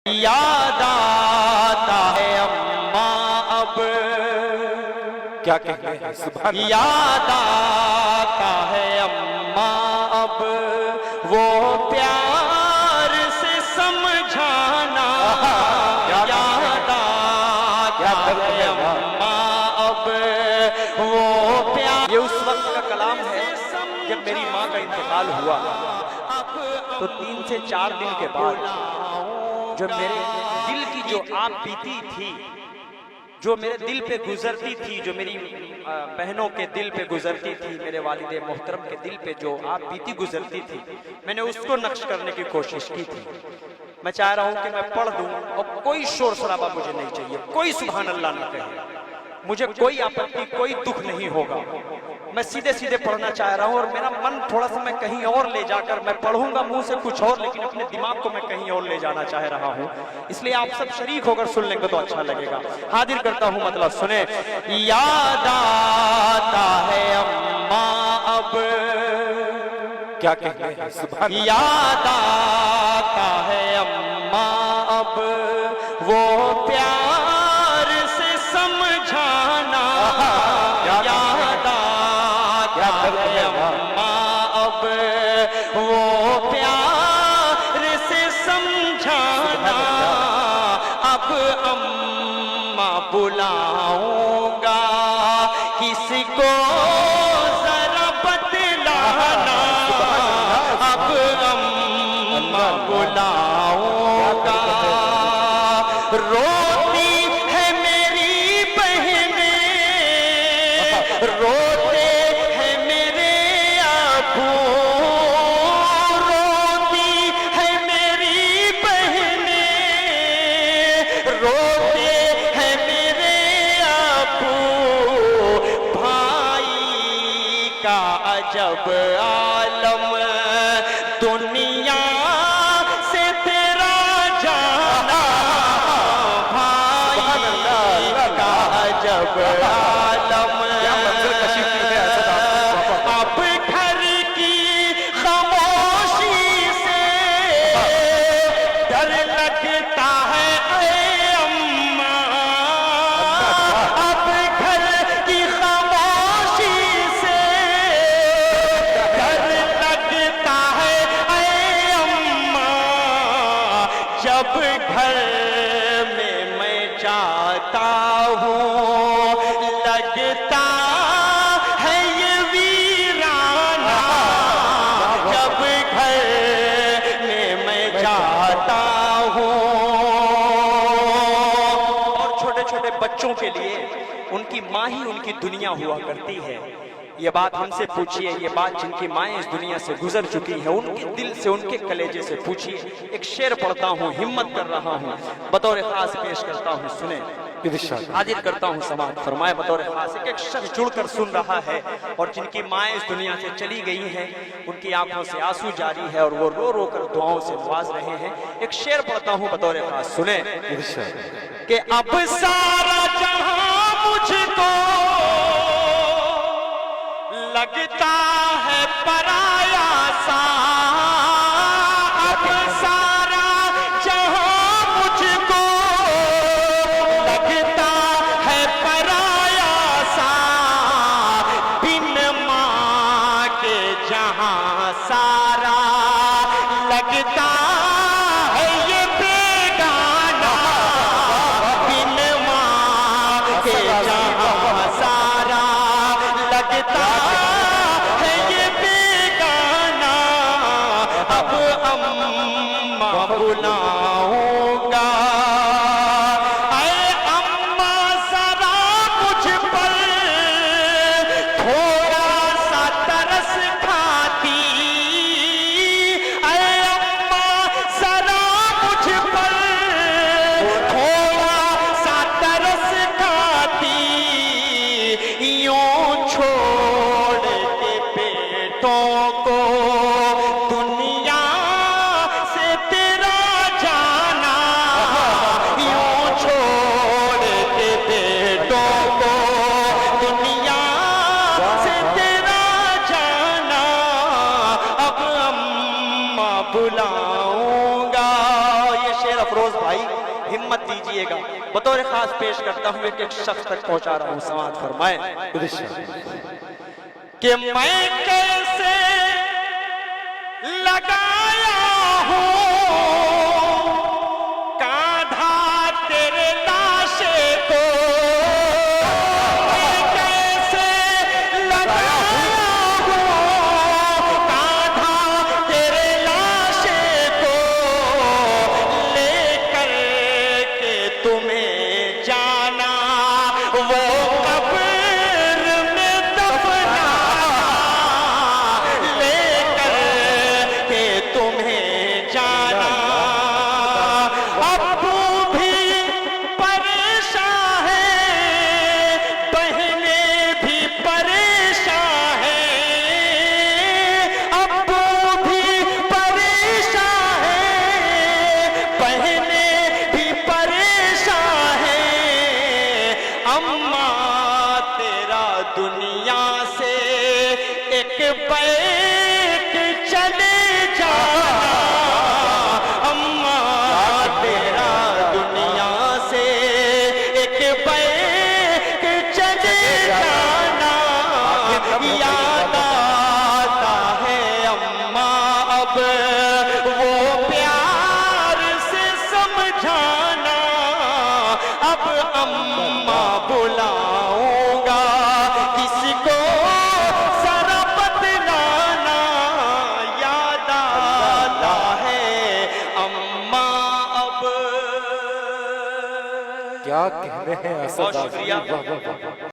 یاد آتا ہے اماں اب کیا کہتے ہیں سبحان اللہ. یاد آتا ہے اماں اب وہ پیار سے سمجھانا یاد آتا ہے اماں اب وہ پیار. یہ اس وقت کا کلام ہے جب میری ماں کا انتقال ہوا تو 3 سے 4 دن کے بعد جو میرے دل کی جو آپ بیتی تھی، جو میرے دل پہ گزرتی تھی، جو میری بہنوں کے دل پہ گزرتی تھی، میرے والد محترم کے دل پہ جو آپ بیتی گزرتی تھی، میں نے اس کو نقش کرنے کی کوشش کی تھی. میں چاہ رہا ہوں کہ میں پڑھ دوں اور کوئی شور شرابہ مجھے نہیں چاہیے، کوئی سبحان اللہ نہ کہے، مجھے کوئی آپتی کوئی دکھ نہیں ہوگا. میں سیدھے سیدھے پڑھنا چاہ رہا ہوں اور میرا من تھوڑا سا میں کہیں اور لے جا کر، میں پڑھوں گا منہ سے کچھ اور لیکن اپنے دماغ کو میں کہیں اور لے جانا چاہ رہا ہوں. اس لیے آپ سب شریک ہو کر سن لیں گے تو اچھا لگے گا. حاضر کرتا ہوں مطلب سنیں. یاد آتا ہے اماں اب کیا کہتے ہیں سبحان اللہ. یاد آتا ہے اماں اب وہ پیار سے سمجھانا یاد آتا ہے اماں اب وہ پیار سے سمجھانا. اب اماں بلاؤں گا کسی کو ذرا بتلانا. اب اماں بلاؤں گا. روتی ہے میری بہنیں، روتے ہیں میرے ابو، روتی ہے میری بہنیں، روتے ہیں میرے ابو. بھائی کا عجب عالم دنیا سے تیرا جانا. بھائی کا عجب عالم اب گھر کی خاموشی سے ڈر لگتا ہے اے اماں. اب گھر کی خاموشی سے ڈر لگتا ہے اے اماں. جب گھر میں جاتا ہوں لگتا ہے یہ ویرانہ. جب گھر میں جاتا ہوں. اور چھوٹے چھوٹے بچوں کے لیے ان کی ماں ہی ان کی دنیا ہوا کرتی ہے. یہ بات ہم سے پوچھئے، یہ بات جن کی مائیں اس دنیا سے گزر چکی ہیں ان کے دل سے، ان کے کلیجے سے پوچھئے. ایک شعر پڑھتا ہوں، ہمت کر رہا ہوں، بطور خاص پیش کرتا ہوں، سنیں. حاضر کرتا ہوں سماعت فرمائے بطور خاص. ایک شخص جڑ کر سن رہا ہے اور جن کی مائیں اس دنیا سے چلی گئی ہیں، ان کی آنکھوں سے آنسو جاری ہے اور وہ رو رو کر دعاؤں سے نواز رہے ہیں. ایک شعر پڑھتا ہوں بطور خاص، سنیں. کہ اب سارا جہاں مجھ کو لگتا ہے پرایا سا. اب سارا جہاں مجھ کو لگتا ہے پرایا سا. بن ماں کے جہاں سارا لگتا ہے یہ بیگانہ. بن ماں کے جہاں سارا لگتا ہے یہ بیگانہ. اب اماں بلاؤں گا. اے اماں ذرا مجھ پر تھوڑا سا ترس کھاتی. اے اماں ذرا مجھ پر تھوڑا سا ترس کھاتی. یوں چھوڑ کے بیٹوں کو دنیا سے تیرا بھائی ہمت دیجئے گا، بطور خاص پیش کرتا ہوں ایک شخص تک پہنچا رہا ہوں، سماعت فرمائیں کہ میں کیسے لگایا ہوں کاندھا تیرے لاشے کو، میں کیسے لگایا ہوں کاندھا تیرے لاشے کو، لے کر کے تمہیں جانا وہ دنیا سے ایک بیک چلے جانا، اماں تیرا دنیا سے ایک بیک چلے جانا، یاد آتا ہے اماں اب وہ پیار سے سمجھانا، اب اماں بلاؤں گا کسی کو ذرا بتلانا، یاد آتا ہے اماں اب۔ کیا کہنے ہیں اسد بہت آزمی، شکریہ، واہ واہ واہ۔